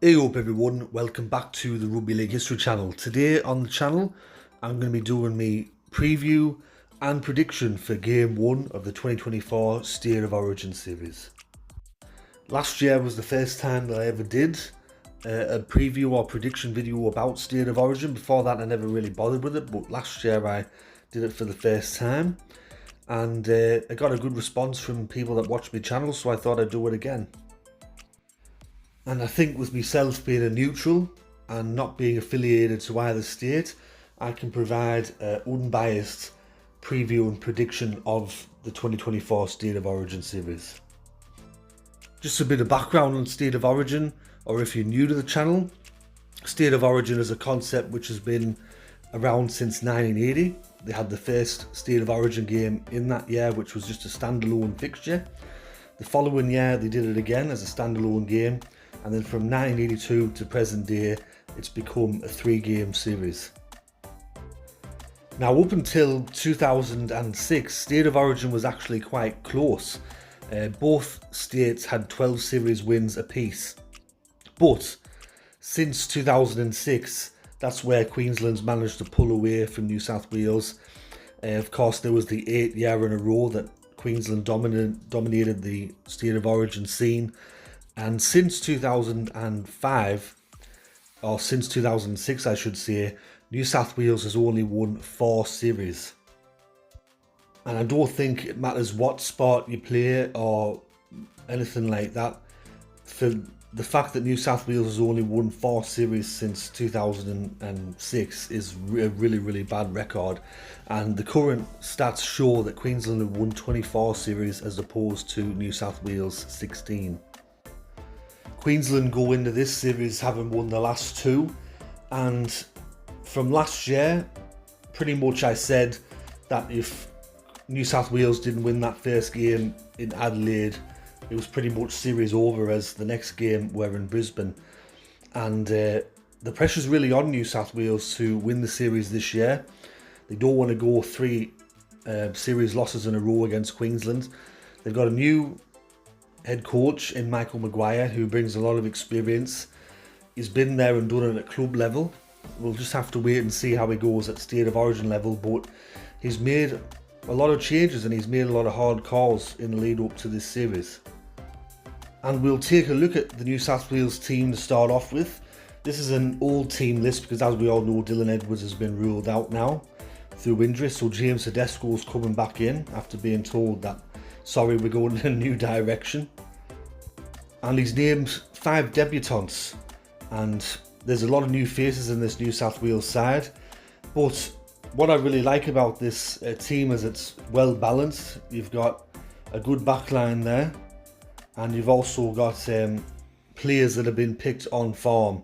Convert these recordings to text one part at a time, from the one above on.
Hey up everyone, welcome back to the Rugby League History channel. Today on the channel I'm going to be doing my preview and prediction for Game 1 of the 2024 State of Origin series. Last year was the first time that I ever did a preview or prediction video about State of Origin. Before that I never really bothered with it, but last year I did it for the first time and I got a good response from people that watch my channel, so I thought I'd do it again. And I think with myself being a neutral and not being affiliated to either state, I can provide an unbiased preview and prediction of the 2024 State of Origin series. Just a bit of background on State of Origin, or if you're new to the channel, State of Origin is a concept which has been around since 1980. They had the first State of Origin game in that year, which was just a standalone fixture. The following year they did it again as a standalone game, and then from 1982 to present day it's become a 3-game series. Now up until 2006, State of Origin was actually quite close. Both states had 12 series wins apiece, but since 2006 that's where Queensland's managed to pull away from New South Wales. Of course there was the 8th year in a row that Queensland dominated the State of Origin scene, and since 2005, or since 2006 I should say, New South Wales has only won 4 series. And I don't think it matters what sport you play or anything like that, for the fact that New South Wales has only won 4 series since 2006 is a really bad record, and the current stats show that Queensland have won 24 series as opposed to New South Wales 16. Queensland go into this series having won the last 2, and from last year pretty much I said that if New South Wales didn't win that first game in Adelaide, it was pretty much series over, as the next game were in Brisbane. And the pressure's really on New South Wales to win the series this year. They don't want to go 3 series losses in a row against Queensland. They've got a new head coach in Michael Maguire who brings a lot of experience. He's been there and done it at club level. We'll just have to wait and see how he goes at State of Origin level, but he's made a lot of changes and he's made a lot of hard calls in the lead up to this series. And we'll take a look at the New South Wales team to start off with. This is an old team list because, as we all know, Dylan Edwards has been ruled out now through injury, so James Tedesco is coming back in after being told that, sorry, we're going in a new direction. And he's named 5 debutants, and there's a lot of new faces in this New South Wales side, but what I really like about this team is it's well balanced. You've got a good backline there, and you've also got players that have been picked on form.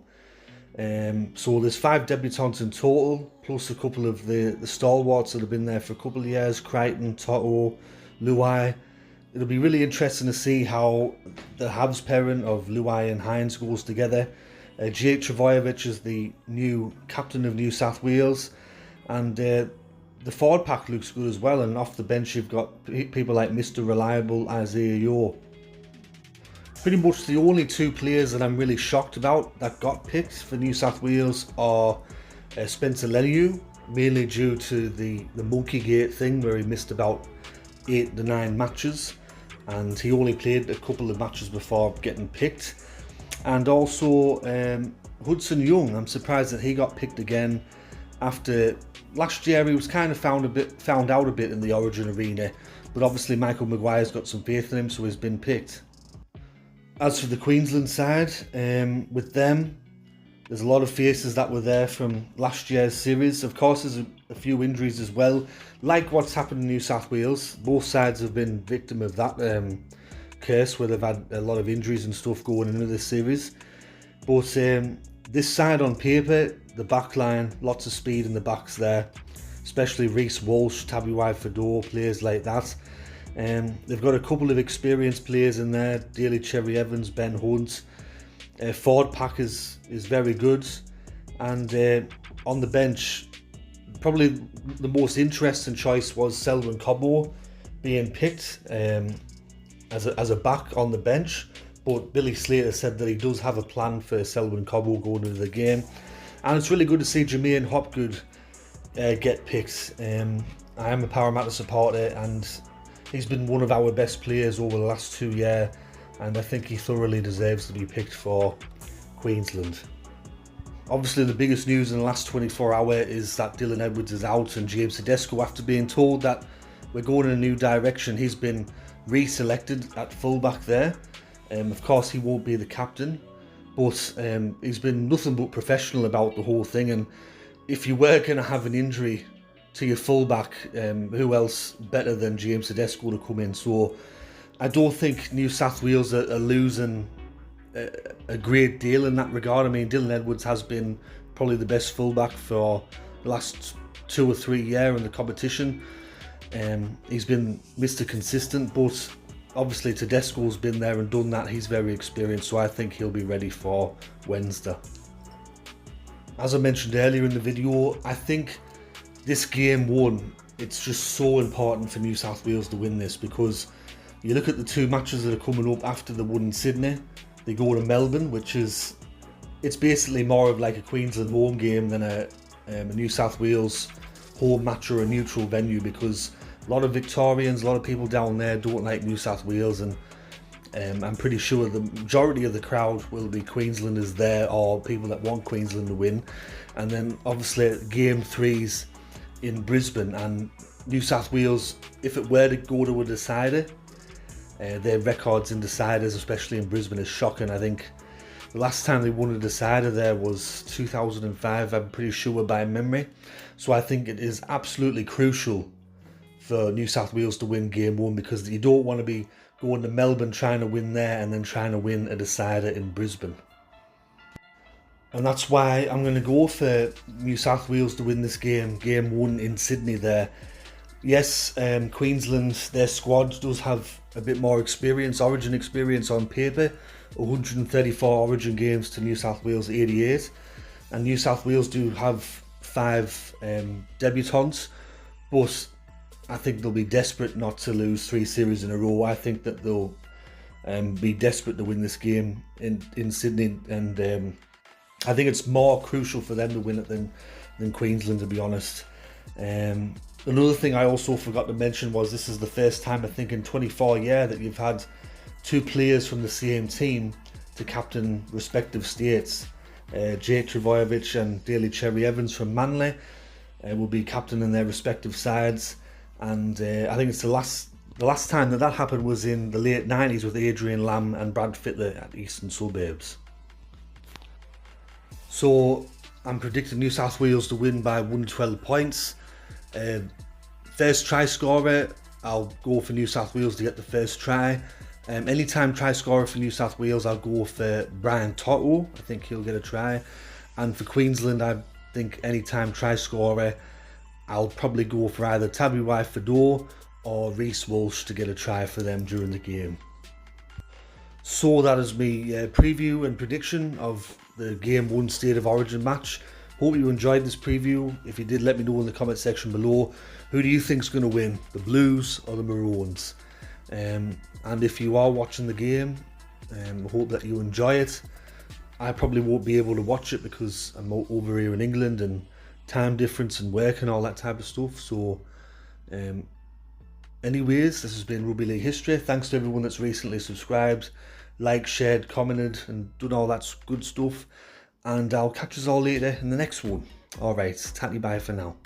So there's 5 debutants in total, plus a couple of the stalwarts that have been there for a couple of years: Crichton, Toto, Luai. It'll be really interesting to see how the halves pairing of Luai and Hines goes together. Jake Travojevic is the new captain of New South Wales, and the forward pack looks good as well, and off the bench you've got people like Mr. Reliable, Isaiah Yeo. Pretty much the only 2 players that I'm really shocked about that got picked for New South Wales are Spencer Leniu, mainly due to the Monkey Gate thing where he missed about 8 to 9 matches, and he only played a couple of matches before getting picked. And also Hudson Young, I'm surprised that he got picked again after last year. He was kind of found out a bit in the Origin arena, but obviously Michael Maguire's got some faith in him, so he's been picked. As for the Queensland side, with them, there's a lot of faces that were there from last year's series. Of course, there's a few injuries as well, like what's happened in New South Wales. Both sides have been victim of that curse, where they've had a lot of injuries and stuff going into this series. But this side on paper, the back line, lots of speed in the backs there, especially Reece Walsh, Tabuai Fedor, players like that. They've got a couple of experienced players in there: Daly Cherry Evans, Ben Hunt. Forward pack is very good, and on the bench, probably the most interesting choice was Selwyn Cobbo being picked as a back on the bench. But Billy Slater said that he does have a plan for Selwyn Cobbo going into the game. And it's really good to see Jermaine Hopgood get picked. I am a Parramatta supporter, and he's been one of our best players over the last 2 years, and I think he thoroughly deserves to be picked for Queensland. Obviously, the biggest news in the last 24 hours is that Dylan Edwards is out, and James Tedesco, after being told that we're going in a new direction, he's been re-selected at fullback there. Of course, he won't be the captain, but he's been nothing but professional about the whole thing. And if you were going to have an injury to your fullback, who else better than James Tedesco to come in? So I don't think New South Wales are losing a great deal in that regard. I mean, Dylan Edwards has been probably the best fullback for the last 2 or 3 years in the competition. He's been Mr. Consistent, but obviously Tedesco's been there and done that. He's very experienced, so I think he'll be ready for Wednesday. As I mentioned earlier in the video, I think this game one, it's just so important for New South Wales to win this, because you look at the 2 matches that are coming up after the one in Sydney. They go to Melbourne, which is, it's basically more of like a Queensland home game than a New South Wales home match or a neutral venue, because a lot of Victorians, a lot of people down there don't like New South Wales, and I'm pretty sure the majority of the crowd will be Queenslanders there, or people that want Queensland to win. And then obviously game 3's in Brisbane, and New South Wales, if it were to go to a decider, their records in deciders, especially in Brisbane, is shocking. I think the last time they won a decider there was 2005, I'm pretty sure, by memory. So I think it is absolutely crucial for New South Wales to win game 1, because you don't want to be going to Melbourne trying to win there and then trying to win a decider in Brisbane. And that's why I'm going to go for New South Wales to win this game 1 in Sydney there. Yes, Queensland, their squad does have a bit more experience, Origin experience on paper. 134 Origin games to New South Wales 88. And New South Wales do have 5 debutants, but I think they'll be desperate not to lose 3 series in a row. I think that they'll be desperate to win this game in Sydney, and I think it's more crucial for them to win it than Queensland, to be honest. Another thing I also forgot to mention was this is the first time, I think, in 24 years that you've had 2 players from the same team to captain respective states. Jake Trbojevic and Daly Cherry Evans from Manly will be captaining their respective sides, and I think it's the last time that happened was in the late 90s with Adrian Lamb and Brad Fittler at Eastern Suburbs. So I'm predicting New South Wales to win by 112 points. First try scorer, I'll go for New South Wales to get the first try. Anytime try scorer for New South Wales, I'll go for Brian Toto. I think he'll get a try. And for Queensland, I think anytime try scorer, I'll probably go for either Tabuai Fedor or Reece Walsh to get a try for them during the game. So that is my preview and prediction of the Game 1 State of Origin match. Hope you enjoyed this preview. If you did, let me know in the comment section below. Who do you think is going to win, the Blues or the Maroons? And if you are watching the game, I hope that you enjoy it. I probably won't be able to watch it because I'm over here in England and time difference and work and all that type of stuff. So anyways, this has been Rugby League History. Thanks to everyone that's recently subscribed, liked, shared, commented and done all that good stuff. And I'll catch us all later in the next one. Alright, tatty bye for now.